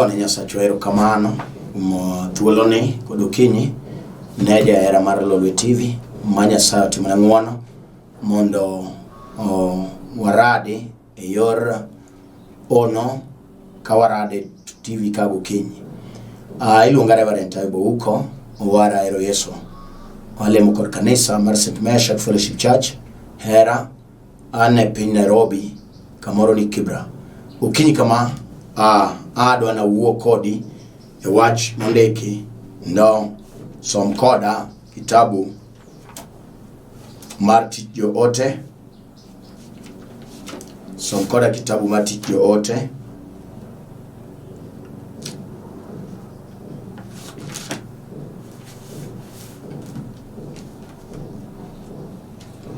Wagone Nyasacho erokamano thuoloni kod okinyi ne jahera mar Lolwe TV ma Nyasaye otimona ng'wono mondo warade e yor ono ka warade TV ka gokinyi. Iluonga Reverend Taibo Uko owara ero Yesu. Walemo kod kanisa mar St. Meshach Fellowship Church hera ane piny Nairobi kamoro ni Kibra. Okinyi kama adwa na wuo kodi e wach mondiki ndo som koda kitabu mar Tich Jo-ote. Som koda kitabu mar Tich Jo-ote.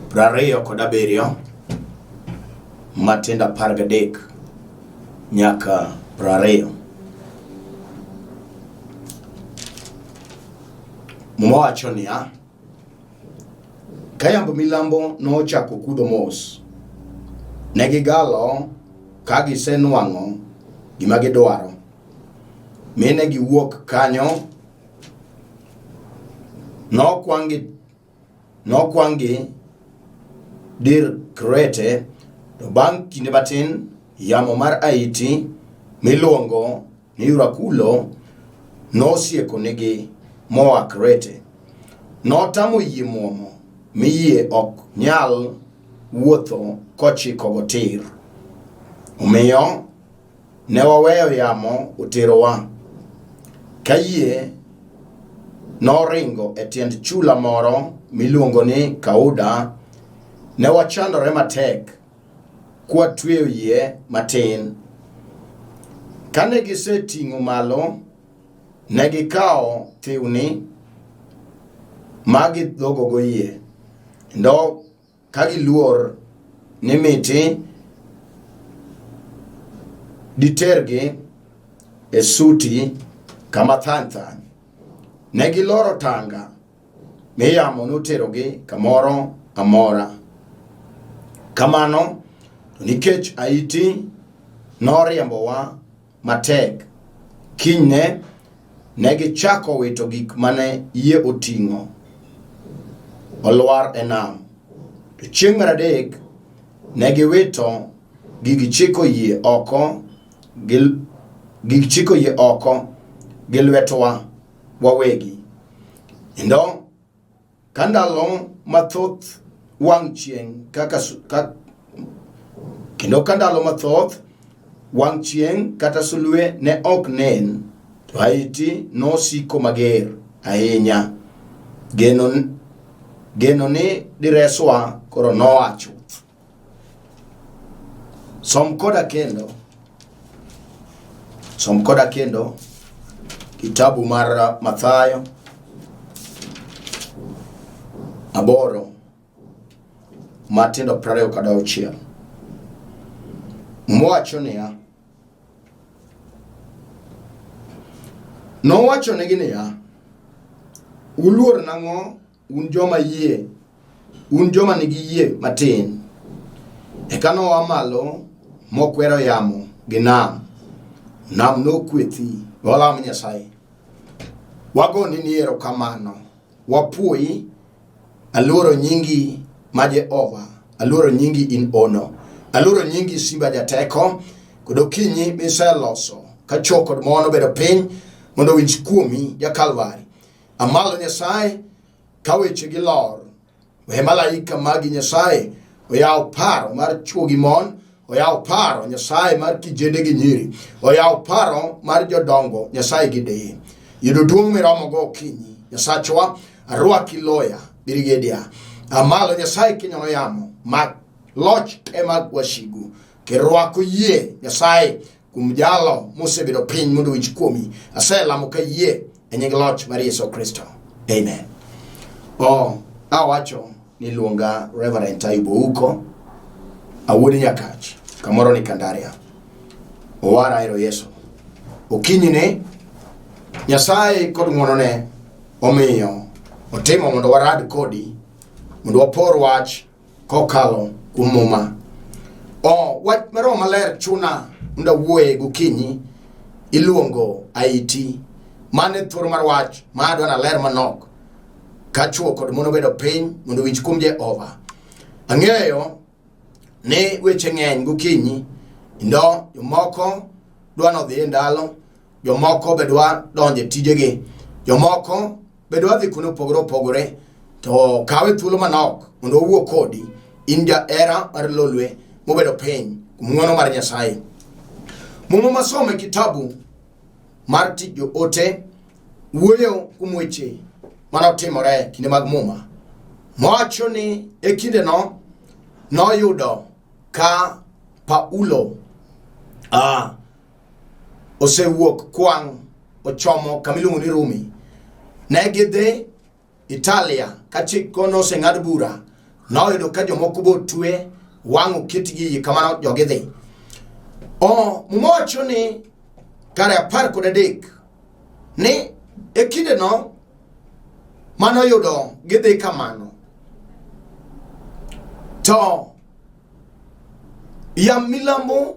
Prario kod abirio Matindo 13 nyaka 20. Mowacho niya, ka yamb milambo nochako kudho mos, negigalo ka gisenwang'o gima gidwaro, mine giwuok kanyo. Nokwang'gi dir Krete. To bang' kinde matin yamo mar Haiti miluongo ni Urakulo nosieko nigi moa Krete. Notamo yie muomo mi yie ok nyal wuotho kochiko gotir. Omiyo ne waweyo yamo oterowa. Ka yie noringo e tiend chula moro miluongo ni Kauda, ne wachandore matek kwa tweyo yie matin. Kane giseting'o malo, ne gikao thiwni magi dhogogo yie. Ndo kagiluor ni miti ditergi e suti kama thany. Ne giloro tanga miyamo noterogi kamoro amora. Kamano, nikech Haiti noriembowa matek, kinyne ne gichako wito gik mane yie oting'o olwar e nam. To chieng' mar adek ne giwito gichiko yie oko gi lwetwa wawegi. Endo kandalo mathoth wang' chieng' wang' chieng' kata sulwe ne ok nen, to Haiti nosiko mager ahinya. Geno ni direswa koro noa chuth. Som koda kendo kitabu mar Mathayo 8 Matindo 26. Mowacho niya, nowacho negi niya, uluor nang'o un joma nigi yie matin. Eka noa malo mokwero yamo gi nam nokwethi. Walam Nyasaye, wagoni ni erokamano. Wapuoyi, aluoro nyingi ma Jehova, aluoro nyingi in ono, aluoro nyingi Simba Jateko, kod okinyi miseloso ka chok kod mono bedo piny mondo winj kuomi Jakalvari. Amalo Nyasaye ka weche gi lor, we malaika magi Nyasaye oyaw paro mar chwo gi mon, oyaw paro Nyasaye mar kijende gi nyiri, oyaw paro mar jodongo Nyasaye gi deye. Yudo duong' miromo go okinyi Nyasachwa, arwaki loya Brigedia. Amalo Nyasaye kinyono yamo mag loch te mag wasigu, kirwako yie Nyasaye kum jalo mosebedo piny mondo winj kuomi. Aselamo ka yie e nying loch mar Yesu Kristo. Amen. Awacho ni luonga Reverend Taibo Uko, awuod Nyakach, kamoro ni Kandaria. Owara ero Yesu. Okinyi ne Nyasaye kod ng'wonone omiyo otimo mondo warad kodi, mondo wapor wach kokalo kuom muma. Wach maromo maler chuna mondo wuoye gokinyi iluongo Haiti mane thur mar wach ma adwana ler manok ka chuo kod mono bedo piny mondo winj kum Jehova. Ang'eyo ni weche ng'eny gokinyi ndo jomoko dwano dhi ndalo, jomoko be dwa donje tijegi, jomoko be dwa dhi kuno opogore to kawe thuolo manok mondo owuo kodi in ja era mar lolwe mobedo piny ng'wono mar Nyasaye. Mumo masome kitabu mar Tich Joote wuoyo kuom weche manotimore kinde mag muma, mowacho ni e kinde no noyudo ka Paulo osewuok kwang' ochomo kamiluongo ni Rumi. Ne gidhi Italia kachik kono oseng'ad bura, noyudo ka jomoko bo twe wang'o kitgi kamano jogidhi. Mumowacho ni kare 13 ni e kinde no manoyudo gidhi kamano to yam milambo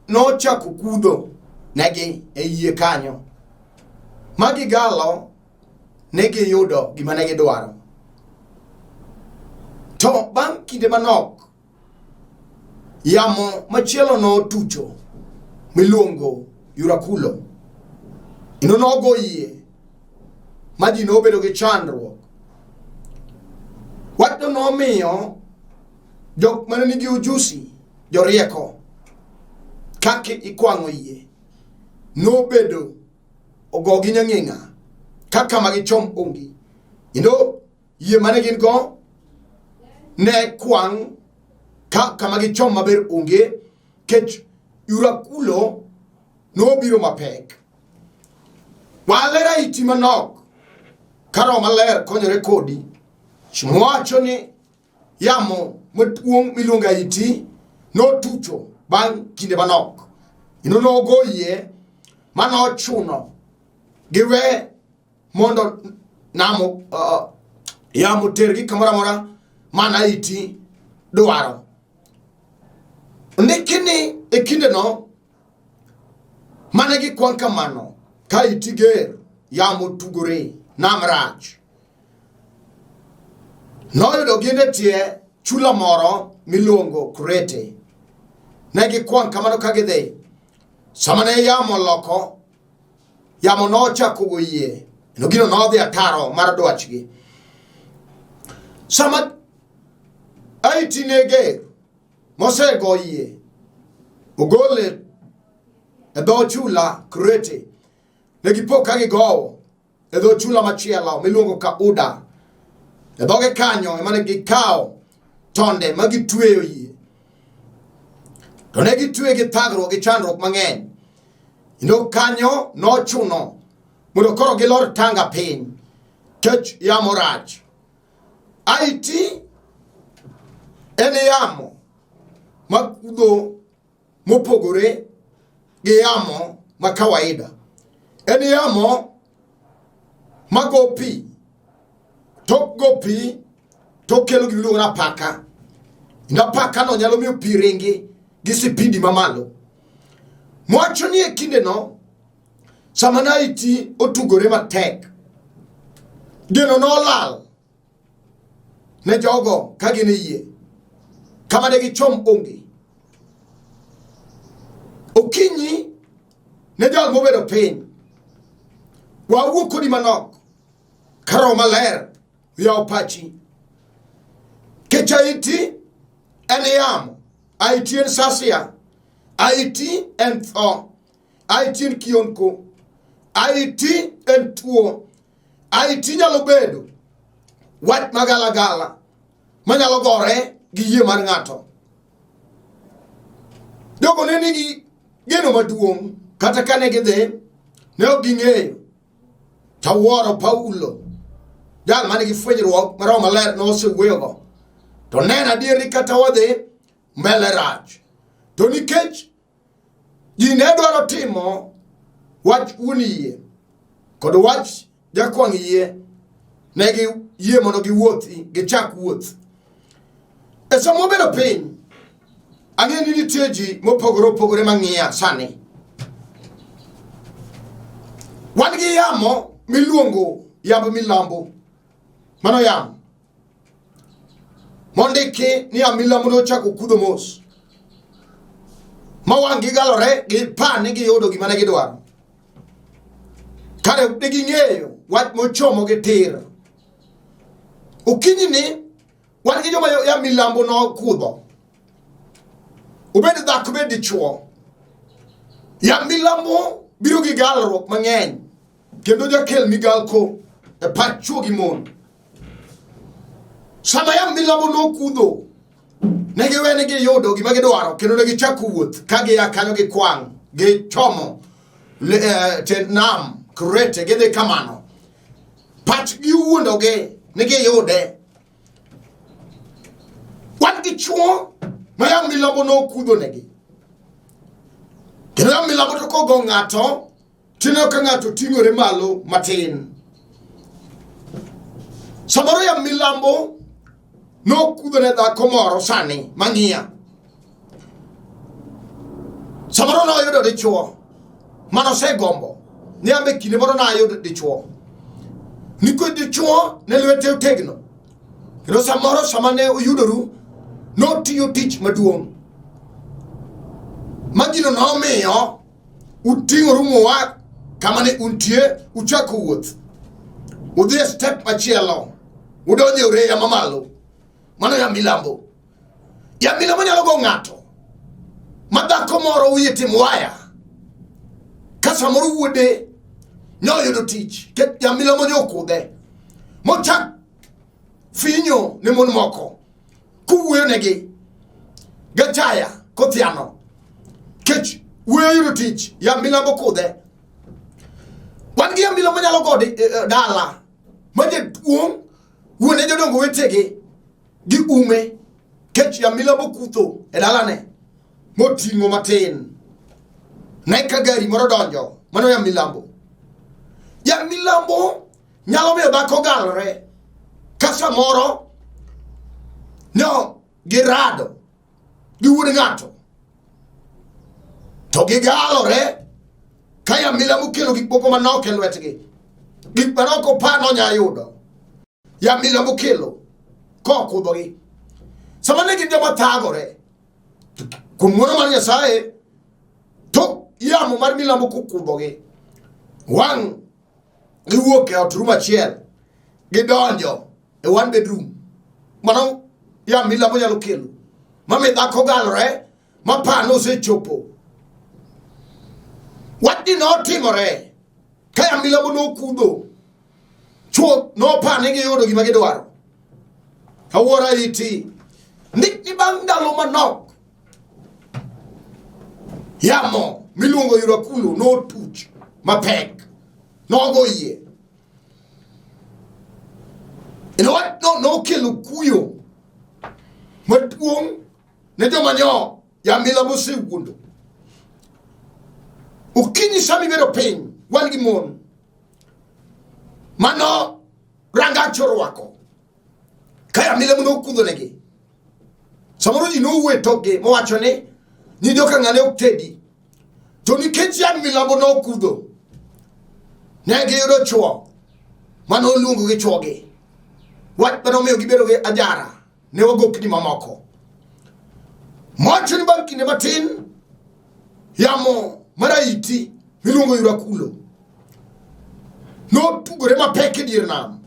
nochako kudho negi e yie kanyo magigalo negi yudo gima negi dwaro. To bang' kinde manok yamo machielo no tucho miluongo Yurakulo ino nogo yie maji nobedo gi chandruok. Wachno nomiyo jok mane nigi ujusi, jorieko kaki ikwang'o yie nobedo ogogi nyang'eng'a kaka magichom ongi. Yie mane gin go ne kwang' kaka magichom maber onge kech Yurakulo nobiro mapek. Walera iti manok karo maler konyore kodi chimowacho ni yamo maduong' miluongo Haiti notucho bang' kinde manok. Nogo yie manochuno giwe mondo namo yamo tergi kamora mana Haiti dwaro. Ndikini e kinde no mane gikwang' kamano ka Haiti ger yamo tugore namrach. Noyudo ginde tie chula moro miluongo Krete. Ne gikwang' kamano ka gidhi. Sama ne yamo loko, yamo nochako go yie. Gino nodhi ataro mar dwachgi. Sama Haiti ne ger mosego yie ogole e dho chula Krete. Ne gipo ka gigowo e dho chula machielo miluongo Kauda. E dhoge kanyo emane gikawo tonde magitweyo yie. To ne gitwe gi thagruok gi chandruok mang'eny. Kanyo nochuno mondo koro gilor tanga piny kech yamo rach. Haiti en yamo makudho mopogore gi yamo ma kawaida. En yamo mago pi. Tok go pi to kelo giluongo na paka. Paka no nyalo miyo pi ringi gi sipidi mamalo. Mwacho ni e kinde no sama Haiti otugore matek, geno nolal ne jogo ka gin yie kama de gichom onge. Okinyi ne jal mobedo piny wawuok kodi manok karo maler yaw pachi kech Haiti en yamo, Haiti en sasia, Haiti en tho, Haiti en kionko, Haiti en tuo, Haiti nyalo bedo wach magalagala manyalo gore gi yie mar ng'ato. Jogo ne nigi geno maduong' kata kane gidhi ne ok ging'eyo tawuoro Paulo jal mane gi fwenyruok mar Roho Maler nosewuoyogo. To neno adieri kata wadhi mbele rach. To nikech ji ne dwaro timo wach wuon yie kod wach jakwang' yie, ne gi yie mondo giwuothi, gichak wuoth. E sama wabedo piny, ang'e ni nitie ji mopogore opogore mang'iya sani. wan gi yamo miluongo yamo milambo mano yamo mondiki ni milambo no chako kudho mos ma wangi galore gi pani gi yudo gima ne gidwaro kare de gi ng'eyo wach mochomo gi tir okinyi ni wan gi joma ya milambo no kudho ubed dhako bed dichuo ya milambo biro gi galruok mang'eny kendo jakel migalko e pach chuo gi mon sama ya milambo no kudho ne giwene gi yudo gima gidwaro kendo ne gichako wuoth ka gi akanyo gi kwang gi chomo te nam Krete gidhi kamano pach gi wuondo ge ne gi yude wan gi chuo ma ya milambo no kudho negi kendo ya milambo to kogo ng'ato tino ka ng'ato ting'ore malo matin samoro ya milambo no kudho ne dhako moro sani mang'iya samoro no yudo dichuo mano se gombo ni ambe kinde moro na yudo dichuo niko dichuo ne lwete otegno kendo samoro samane uyudoru no tiyo tich maduong' magino no miyo uting'oru mowa kamane untie uchako wuoth udhi step machielo udonje ureya mamalo mano ya milambo nyalo go ng'ato madhako moro uye tim waya ka samoro wuode nyoyudo tich ya milambo nyokudhe mochak finyo ne mon moko kuwuoyo negi gachaya kothiano kech wuoyo yudo tich ya milambo kudhe wan gi ya milambo nyalo go dala maje duong' wuone jodongo wetegi gi ume kech ya milambo kutho e dalane moting'o matin ne ka gari moro donjo mano ya milambo nyalo miyo dhako galore ka samoro no girado gi wuod ng'ato to gigalore ka ya milambo kelo gik moko manok e lwetgi gik manok opano nya yudo ya milambo kelo kokudhogi sama ne gin joma thagore kuom ng'wono mar Nyasaye to yamo mar milambo kukudhogi wang' giwuok e ot rum achiel gidonjo e one bedroom mano ya milambo nyalo kelo mami dhako galore mapano osechopo wadi no timore ka ya milambo no kudho chuo no pane gi yudo gima gidwaro kawuora iti ni bang' ndalo manok yamo miluongo Yurakulo no tuch mapek nogo yie no kelo kuyo maduong' ne joma nyo ya milambo sewuondo ukinyi sami bedo piny wan gi mon mano ranga chorwako kaya milambo no kudho negi samoro ji no wuo e tokgi mowacho ni joka ng'ane ok tedi to nikech ya milambo no kudho ne giyudo chuo mano luongo gi chuogi wach mano miyo gibedo gi ajara ne wagokni mamoko mocho ni bang' kinde matin yamo maraiti miluongo Yurakulo no tugore mapek e dier nam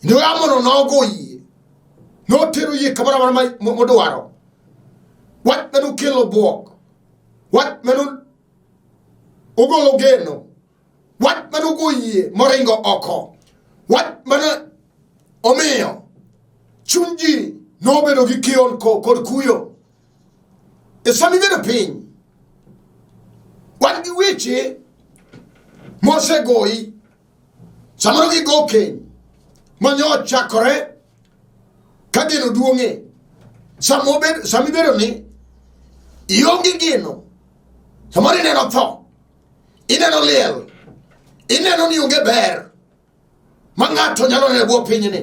no yamono nogo yie no tero yie kamoro modwaro wach mano kelo buok wach mano ogolo geno wach mano go yie moringo oko wach mano omiyo chunji nobedo gi kion kod kuyo e sami bedo piny wan gi weche mosegoi samoro gi go keny manyo chakore ka geno duong'e sami bedo ni ionge geno samoro ineno tho ineno liel ineno ni onge ber ma ng'ato nyalo neno bwo pinyni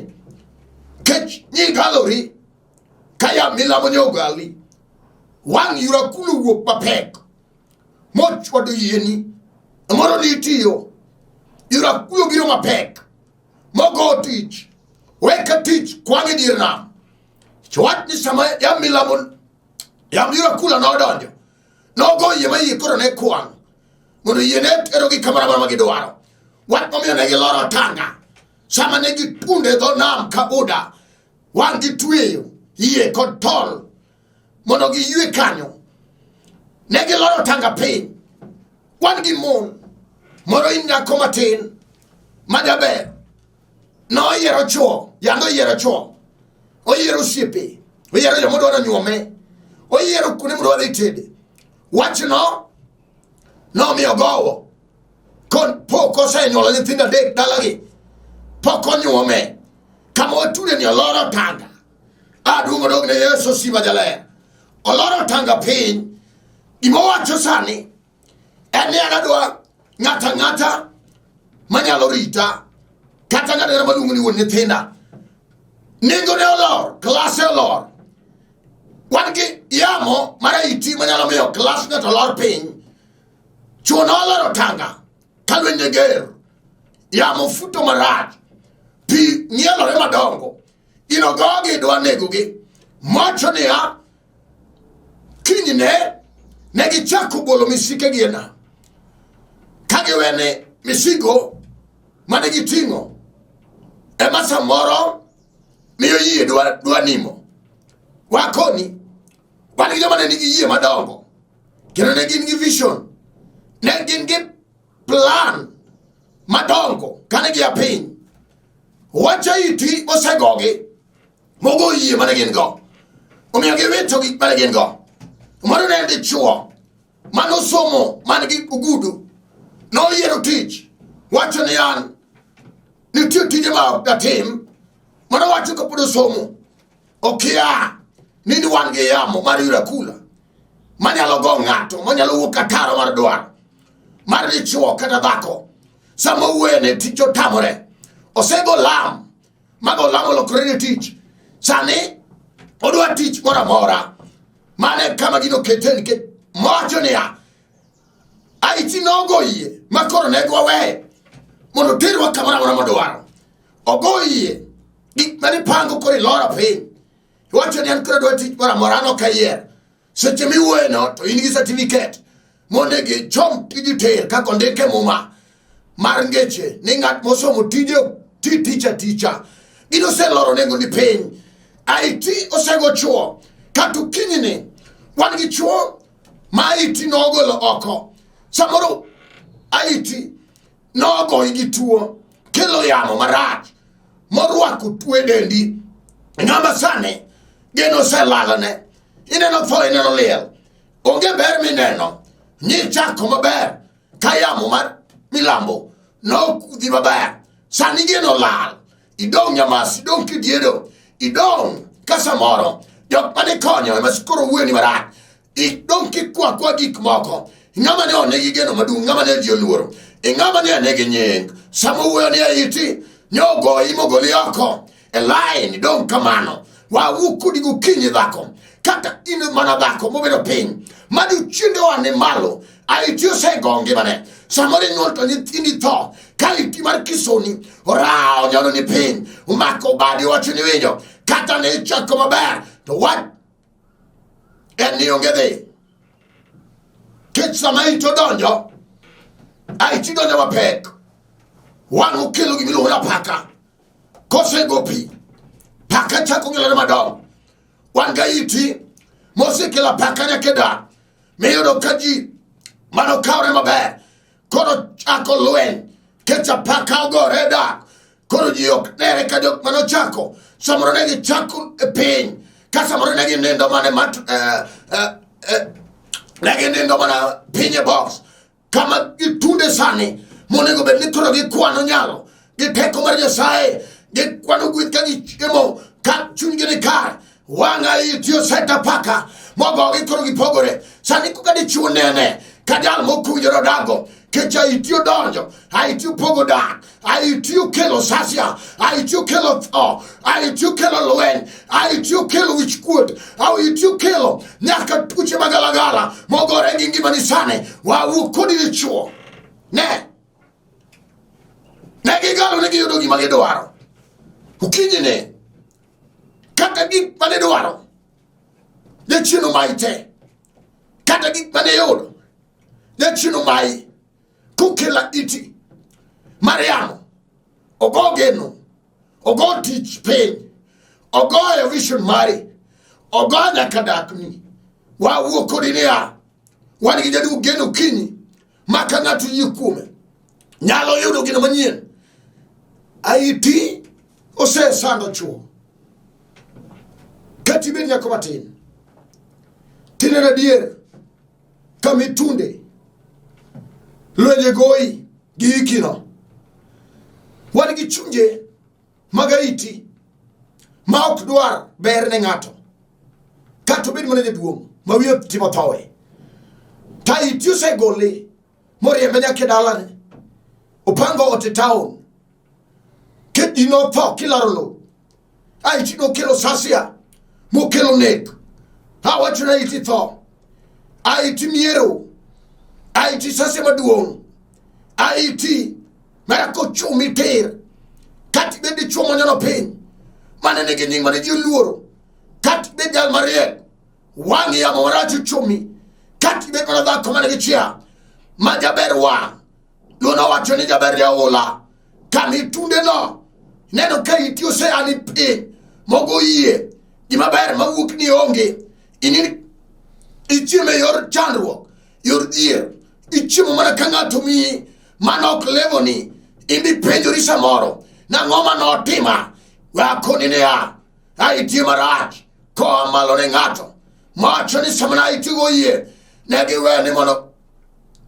kech nyigalori ka ya milambo nyogali wang' Yurakulo wuok mapek mochwado yieni moro ni itiyo Yura kuyo giro mapek. Mogo teach. Weka teach kwangi dirna. Chwat ni sama ya milamon. Ya yura kula no donjo. No go yema yikoro ne kwang. Mono yenet erogi kamera mama gidoaro. Wat momio ne giloro tanga. Sama ne gitunde do nam kabuda. Wangi tueyo. Iye kod tol. Mono gi yue kanyo. Ne giloro tanga pain. Wangi mon. Moro inya komatin. Madabe. No yero cho. Yango yero cho. O yero sipe. O yero yamodo na nyuome. O yero kune mdo alitede. Watch no. No mi ogowo. Kon poko sa nyola ni tinda dek dalagi. Poko nyuome. Kama otude ni oloro tanga. Adu mdog ne yeso siba jale. Oloro tanga pain. Imo wacho sani. Ene anadwa ngata manyalorita. Kata ngata na malungu ni wone tenda. Ningo ne olor. Klase olor. Wangi yamo mara iti manyalo meo klase ngata olor pain. Chuona oloro tanga. Kalwende ger. Yamo futo maraj. Pi nyelo re madongo. Ino gogi doa negugi. Macho ni ya. Kinyine. Negi chaku bolo misike giena. Kage wene misigo. Manegi tingo. Emasa moro. Miyo yie doa nimo. Wakoni. Wanegi jamane nigi yie madongo. Kino negi nigi vision. Negi nigi plan. Madongo. Kanegi ya pain. Wacha iti osegogi. Mogo yie manegi ngo. Umiyage wetogi manegi ngo. Umaro nende chuo. Mano somo. Manegi ugudu. No yero teach. Wacha ni yan. Ni tiyo tije ma da team. Mano wacha kapudo somo. Okia. Nini wange yamo. Mari yura kula. Manyalo go ngato. Manyalo ukataro mardoa. Mari chuo kata dhako. Samo uwene ticho tamore. Osego lam. Mago lam lo kredi teach. Sani. Odua teach mora mora. Mane kama gino keteni ke. Mojo ni ya. Aiti no go iye. Makoro negwa we. Mono tiru wa kamara mora madoaro. Ogo iye. Mani pango kore lora pain. Wacho ni an kredo teach mora mora no kayer. Seche mi uwe no. To inigi certificate. Monege chom tijiter kakondeke muma. Marangeche. Ningat moso mo tijo. Teacher. Gino se loro nego ni pain. Aiti osego chuo. Katu kinyine. Wangi chuo. Maiti nogo lo oko. Samoro. Aiti. Nogo igi tuo. Kilo yamo maraj. Morua kutue dendi. Ngamba sane. Geno se lalane. Ineno fo ineno leel. Onge ber mineno. Nyi chako maber. Kayamo mar milambo. No kudi maber. Sani geno lal. Idong nyamas. Idong kidiedo. Idong kasamoro. Jok mane konyo. Maskuro uwe ni maraj. Idong kikwa gik moko. Ngama ne onegi geno madu. Ngama ne dio luoro. Ngama ne anegi nying. Samo uwe ni aiti. Nyogo imogoli yako. Elain. Idong kamano. Wa ukudi gukinyi dhako. Kata inu mana dhako. Mobedo ping. Madu chinde wa ni malo. Aitio se gongi mane. Samore nyolto ni to. Kali timar kisoni. Rao nyono ni ping. Umako badi wachu ni winyo. Kata ne chako maber. To what? Eni ongede. Kitsama ito donjo. Aiti donjo wapek. Wanu kilo gimilu hula paka. Kose gopi. Paka chako ngilane madong. Wanga iti. Mose kila paka nyakeda. Meyodo kaji. Mano kaure maber. Kono chako luen. Kecha paka ugo reda. Kono jiyok nere kajok mano chako. Samoro negi chako pain. Kasamoro negi nendo mane negi nendo mana pinye box. Kama gitunde sani. Monego be nitoro gi kwano nyalo. Giteko marja sae. Gikwano guitka gi chemo. Chunge ni kar. Wanga itio seta paka. Mogo gikoro gipogore. Sani kuka di chuo nene. Kajal moku yoro dago. Kecha itio donjo. Aitio pogo da. Aitio kelo sasia. Aitio kelo Aitio kelo luen. Aitio kelo wichkut. Aitio kelo. Nyaka tuche magalagala. Mogo rengi ngima nisane. Wa ukudi di chuo. Ne. nyalo ne giyudo gima gidwaro. Ukinyine kata gik mane dwaro jachino mai te, kata gik mane yudo jachino mai kukela iti Mariamo ogo geno, ogo tich piny, ogo vision mari, ogo nyaka dakni. Wawuok kodi niya, wan gi jadu geno kinyi maka ng'ato yie kuome nyalo yudo gino manyien. Aiti osesando chuo kati bed nyako matin tinene dier kamitunde lwenje goyi gi ikino. Wan gi chunje mag Aiti ma ok dwar ber ne ng'ato kata bed mana jaduong' ma wiye timo thowe. Ta Aiti osegole moriembe nyaka dalane, opango ote town kedi no tho kilaro lo. Aiti no kelo sasia mo kelo nek. Awacho na Aiti tho, Aiti miero, Aiti sasia maduong', Aiti marako chumi ter kati bedi chuo monyono piny mane nigi nying mane ji oluoro, kati bedi jal mariek wangi ya mawarachu chumi, kati bedi mana dhako mane gichia ma jaber wang luno wacho ni jaber ya ola. Kami tunde no neno ka Aiti ose ani piny mogo yie gima ber mawuok ni onge. Inini ichime yor chandruok, yor dhier, ichimo mana ka ng'ato miyi manok levo ni indi penjori samoro na ng'oma notima. Wakoni niya Aiti marach koa malo ne ng'ato macho ni samana Aiti goyie negi weni mono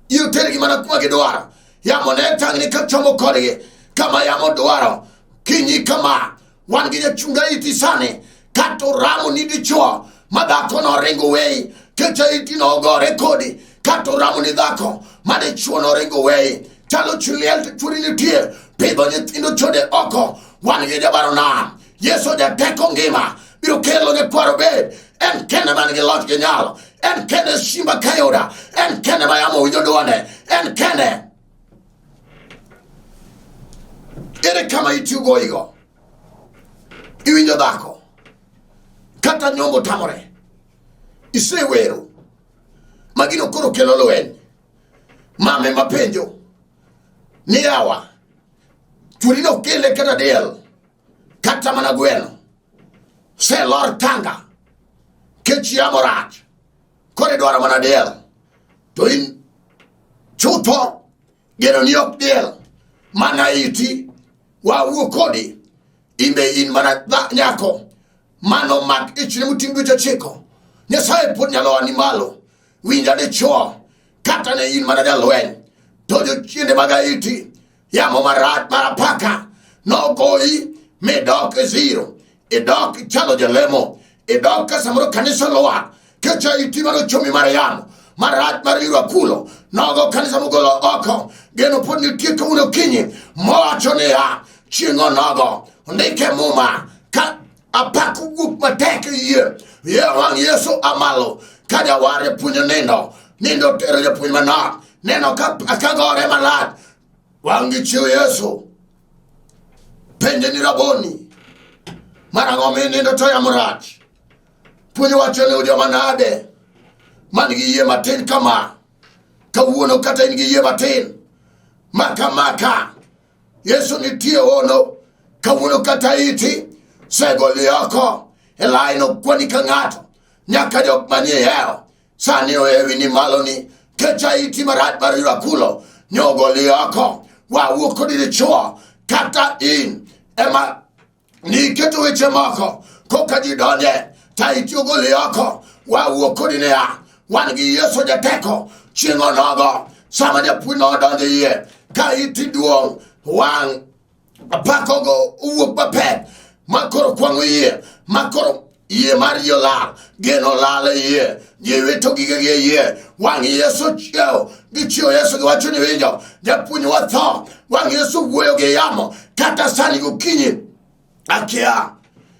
yuter gimana kuma gidwaro. Yamo ne tangni ka chomo kodgi kama yamo dwaro. Kinyi kama wan gi jachunga Aiti sane kato ramo ni dichuo madhako no ringo wei kecha Aiti no gore kodi kato ramo ni dhako made chuo no ringo wei. Chalo chuliel te churi nitie pido nyithindo chode oko wan gi jabaro nam. Yesu jateko ngima biro kelo ne kwaro bed. En kende man gi loch gi nyalo, en kende simba kayuda, en kende mayamo winjo duonde, en kende. Ere kama Aiti ugoigo iwinjo dhako kata nyombo tamore isewero magino koro kelo lweny. Mame mapenjo ni yawa churino kele kata del kata mana gweno se lor tanga kechiamo rach kore dwaro mana del to in chutho geno ni ok del mana Aiti wawuok kodi imbe in mana nyako mano mak ichne mutimbe chiko. Nyasaye pod nyalo ani malo winja de cho kata ne in mana jalweny to jo chiende mag Aiti yamo marat marapaka no goi medok zero edok chalo jalemo edok samoro kanisa loa kecha Aiti mano chomi Mariamo marat mariru akulo nogo kanisa mugolo oko geno pod nitie kauno kinyi mowacho ne ya chingo nogo ndike muma ka apaku gup matek ye wang Yesu amalo kaja ware punyo nindo tero ya punyo manok neno ka akagore malat wangi chiu Yesu penje ni raboni marangome nindo toya murach punyo wacho ne udio manade manigi ye matin kama kawuono kata ingi ye matin maka Yesu nitie ono kawuono kata Aiti segoli oko elaino kwani kangato nyaka jok manie heo sani oewi ni maloni kecha Aiti marat mariru kulo nyogoli oko wawuok kodi dichuo kata in ema ni keto weche moko koka jidonje ta Aiti ogoli oko wawuok kodi niya wan gi Yesu jateko chingo nogo sama japuonj nodonje iye ka Aiti duong' wang apakogo uwuok mapek makoro kwango iye makoro iye mar yola geno lala iye yeweto gige iye wang Yesu chio gichio Yesu giwacho ni winjo japuonj watho wang Yesu wuoyo gi yamo kata sani gokinyi akia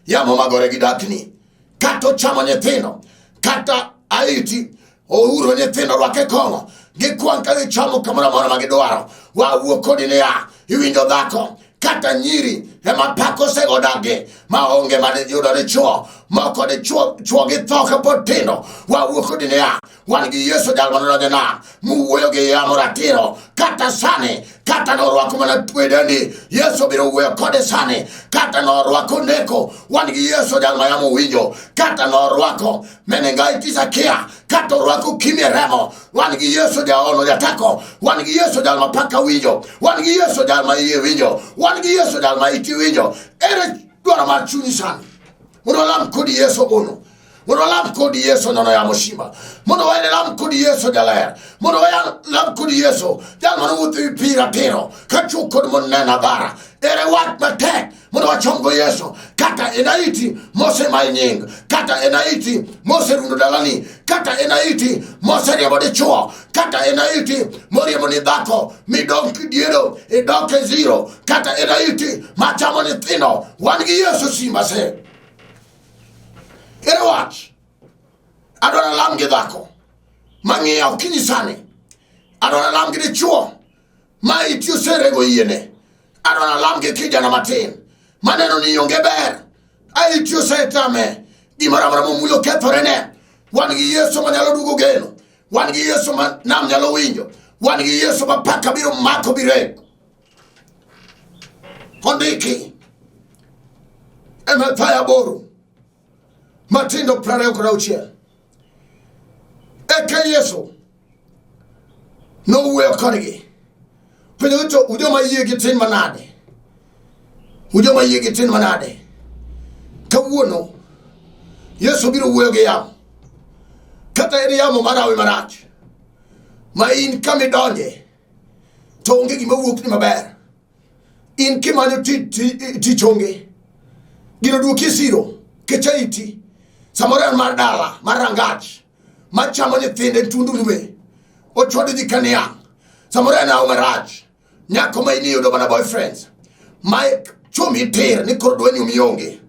yamo magore gi dakni kata chamo nyithindo kata Aiti ouro nyithindo rwake kongo gikwang ka gichamo kamoro moro magidwaro wawuok kodi niya iwinjo dhako kata nyiri ema pako sego dage maonge mane yudo de chuo moko de chuo gi thoka potino wa wuoko dine ya wan gi Yesu jal manoro na muwuoyo gi yamo ratiro kata sane kata norwako mana twedani Yesu biro wuoyo kode sane kata norwako neko wan gi Yesu jal mayamo winjo kata norwako meningitis akia kata norwako kimia remo wan gi Yesu jal ono jatako wan gi Yesu jal mapaka winjo wan gi Yesu jal ma iye winjo wan gi Yesu jal ma iti winjo ere dwaro mar chunyi sane mondo lam kodi Yesu ono mondo lam kodi Yesu nono ya moshima mondo wene lam kodi Yesu jaler mondo wene lam kodi Yesu jal mano wuthi pira tiro kachu kod monena bara ere wat matek mondo wachomgo Yesu kata enaiti mose mainying kata enaiti mose rundo dalani kata enaiti mose riemo de chuo kata enaiti moriemo ni dhako midong kidiero edoke zero kata enaiti machamo ni thino wan gi Yesu simba se ere wach adona lam gi dhako mang'eya okinyi sani adona lam gi dichuo ma iti oserego yiene adona lam gi kijana matin maneno ni onge ber iti osetame gimoro amora momulo kethorene wan gi Yesu manyalo duogo geno wan gi Yesu ma nam nyalo winjo wan gi Yesu ma paka biro mako birek ondiki e Mathayo 8 Matindo 26 eke Yesu no wuoyo kodgi penjo to ujoma yie gi tin manade ujoma yie gi tin manade kawuono Yesu biro wuoyo gi yamo kata eri yamo marawi marach ma in kamidonje to onge gima wuok ni maber in kimanyo ti chonge gino duoki siro kechaiti samora mar dala marangach machamo nyithinde tundurwe ochwado ji kania samora na umarach nyako maini yudo bana boyfriends mai chumi ter ni kordweni umionge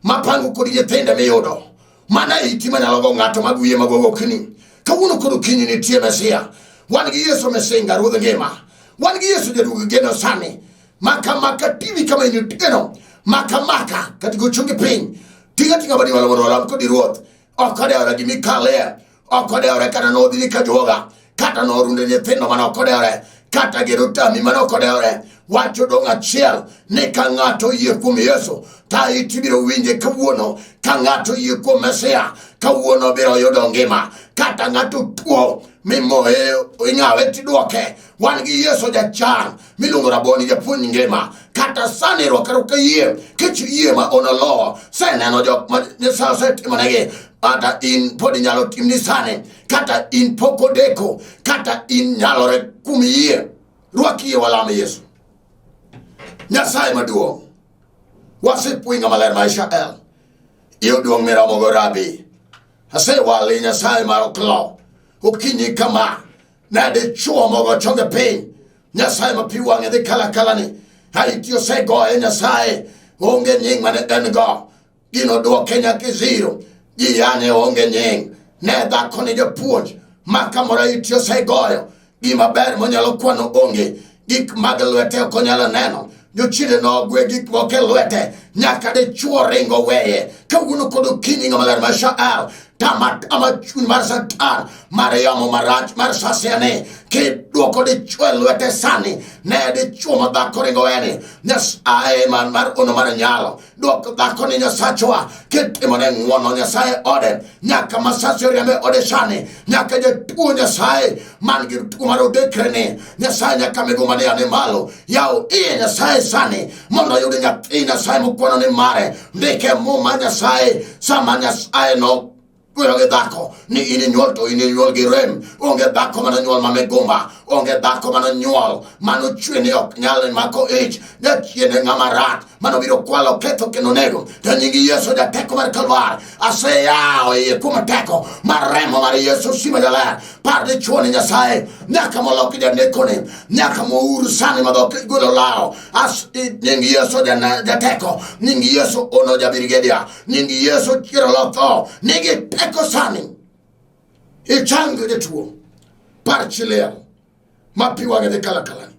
mapangu kodi nyithinde miyudo mana iti mana logo ngato maguye magogo kini kawuno kodo kinyi ni tie mesia wan gi Yesu mesinga ruodh ngima wan gi Yesu jadugo geno sani maka tivi kama ini geno maka katika chungi piny tinga badi malo lam kodi ruoth okode ora gimi kale okode ora kana no dili kajoga kata no runde nyithindo mana okode ora kata gero tami mana okode ora wacho dong achiel ne ka ng'ato yie kuom Yesu ta itibiro winje kawuono ka ng'ato yie kuom Mesia kawuono biro yudo ngima kata ng'ato tuo mimoe ing'awe tiduoke wan gi Yesu jachan miluongo raboni japuonj ngima kata sani rwakaro ka yie kech yie ma onolo seneno jok ma Nyasaye osetimonegi ata in podi nyalo timni sani kata in poko deko kata in nyalore kuom yie rwaki yie walame Yesu Nyasaye maduong' wasepwinga maler ma Israel iyo duong' miromogo rabi asewali Nyasaye mar oklo okinyi kama nade chuo mogo chonge piny Nyasaye mapi wang'e dhi kalakalani haiti osegoye Nyasaye onge nying mane en go gino duoke nyaka zero ji yane onge nying ne dhako ni japuonj makamoro haiti osegoyo gima ber monyalo kwano onge gik mag lwete ok onyalo neno jochide no gwe gik moke lwete nyaka de chuo ringo weye kawuono kod okinyi ng'ama ler Israel ama chun mar Satan mar yamo marach mar sasiane ke duoko de chuo lwete sani ne de chuo ma dhako ringo wene Nyasaye man mar ono mar nyalo duoko dhako ni Nyasachwa ke timone ng'wono Nyasaye ode nyaka masasi oriambe ode sani nyaka jatuo Nyasaye man gi tuo mar odekreni Nyasaye nyaka miguma ne ane malo yao iye Nyasaye sani mondo yude nyathi Nyasaye mokwono ni mare ndike muma Nyasaye sama Nyasaye no Onge dhako ni ininyuol to ininyuol gi rem onge dhako mana nyuol mamegumba onge dhako mana nyuol mano chwene ok nyal mako ich jachiene ng'ama rat mano biro kwalo ketho kendo nego to nyingi Yesu jateko mar Kalvar aseyao iye kuom teko mar remo mar Yesu sima jaler par de chuone Nyasaye nyaka moloki janekone nyaka mouru sani madhoke golo lao nyingi Yesu jateko nyingi Yesu ono jabirigedia nyingi Yesu chiro lotho nigi teko sani ichango de tuo parchileo mapi wang'e de kalakalani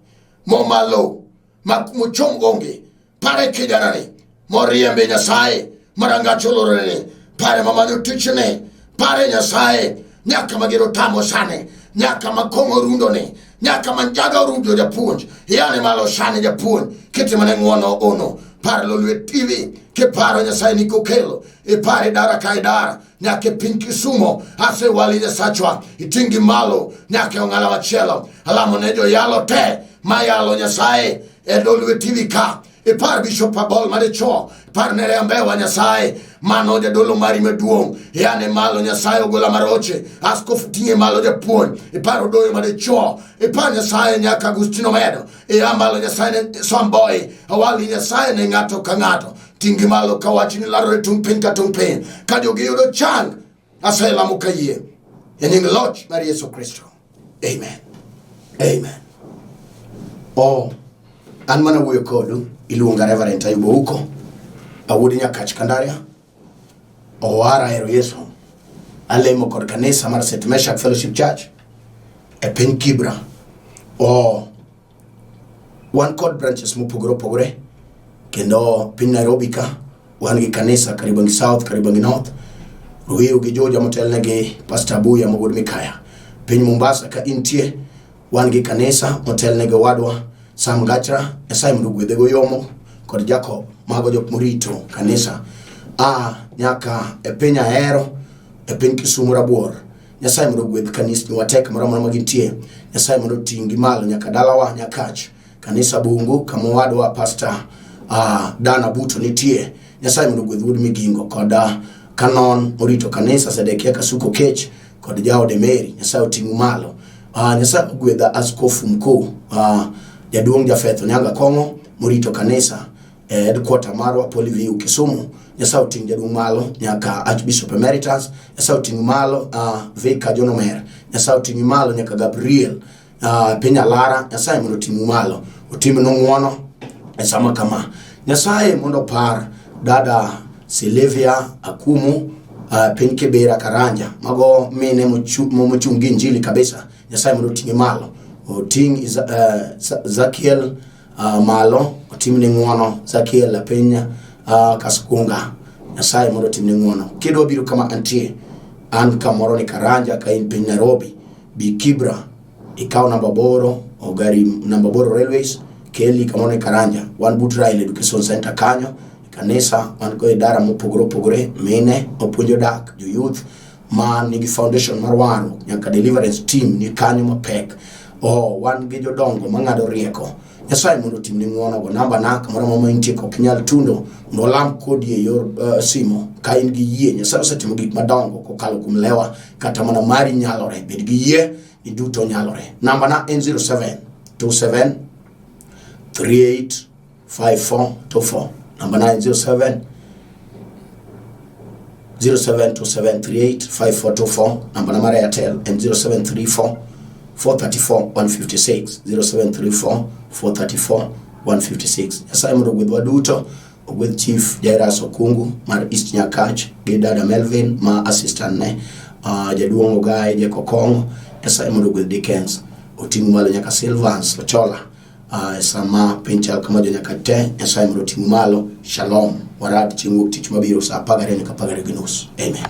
momalo muchom onge pare kijanani moriembe Nyasaye marangacholorene pare mamanyo tichne pare Nyasaye nyaka magiro tamo sane nyaka makongo rundone nyaka manjaga rundo japuonj yani malo sane japuonj kitimane ngono ono pare lo lwet TV ke paro Nyasaye niko kelo e pare dara kai dara nyake pinki sumo ase wali Nyasachwa itingi malo nyake ongala wachelo alamo nejo yalo te mayalo Nyasaye e lo lwet TV ka e par Bishop Abol madecho par nere ambewa Nyasaye mano de dolo mari meduong yani malo Nyasaye ogola maroche askofu tinge malo de puon e par odoyo madecho e par Nyasaye nyaka Agustino Medo e ambalo Nyasaye somboy awali Nyasaye ne ngato kangato tingi malo kawachi ni laro tumpin ka tumpin kajogi yodo chang asela mukaye in the Lord Maria Yesu Kristo. Amen. Amen. Oh, an mana wuyo kodu iluonga Reverend Ayubo huko awudi Nyakach Kandaria owara ero Yesu alemo kod kanisa mar St. Meshach Fellowship Church e piny Kibra. Wan kod branches mopogore opogore kendo piny Nairobi ka wan gi kanisa Kariobangi South, Kariobangi North, Ruiru gi Georgia motelnegi Pastor Abuya Mogud Mikaya. Piny Mombasa ka intie wan gi kanisa motelnegi wadwa Sam Gachra, Nyasaye mondo gwedhego yomo kod Jacob mago jok morito kanisa nyaka e piny Ahero e piny Kisumu Rabuor. Nyasaye mondo gwedh kanisa watek moro magintie. Nyasaye mondo tingi malo nyaka dalawa Nyakach kanisa Bungu kama wadwa Pastor Dana Buto nitie. Nyasaye mondo gwedh Wood Migingo kod Kanon morito kanisa Sedekia Kasuko Kech kod Jaode Mary. Nyasaye otingu malo. Nyasaye gwedha askofu mkuu Jaduong Jafeth Onyango Kongo morito kanisa headquarter marwa Polyview Kisumu. Nyasaye oting jaduong malo nyaka Archbishop Emeritus. Nyasaye oting malo Vicar John Omer. Nyasaye oting malo nyaka Gabriel Penya Lara. Nyasaye mondo oting malo otimo nongwono e sama kama. Nyasaye mondo par dada Silvia Akumu piny Kibera Karanja mago mine mochungi injili kabisa. Nyasaye mondo oting malo oting Zakiel malo otimne ngwono Zakiel la penya Kasukunga. Nyasaye mondo otimne ngwono kido biro kama antie an kamoro ni Karanja ka in piny Nairobi bi Kibra ikaw namba boro o gari namba boro railways keli kamoro ni Karanja wan Butra Education Center kanyo kanisa wan ko idara mopogore mine opuonjo dak jo youth man nigi foundation mar waro nyaka deliverance team ni kanyo mapek wan gi jodongo mangado rieko. Nyasaye mondo timne ngwono go namba na kamoro mama intie ko kinyal tundo no lam kodi e yor simo ka in gi yie. Nyasaye osetimo gik madongo kokalo kum lewa kata mana mari nyalore bed gi yie ni duto nyalore. Namba na en 0727 385424. Namba na en 0727385424. Namba na mara Airtel en 0734 434 156 0734 434 156. Nyasaye mondo gwedhwa duto ogwedh Chief Jairus Okungu mar East Nyakach gi dada Melvin ma assistant ne jaduong Ogaye Jekokongo. Nyasaye mondo gwedh Dickens otingu malo nyaka Silvans Ochola sama pinchal kama jo nyaka te. Nyasaye mondo otingu malo. Shalom warad chieng' wuok tich mabiro sa 12:30. Amen.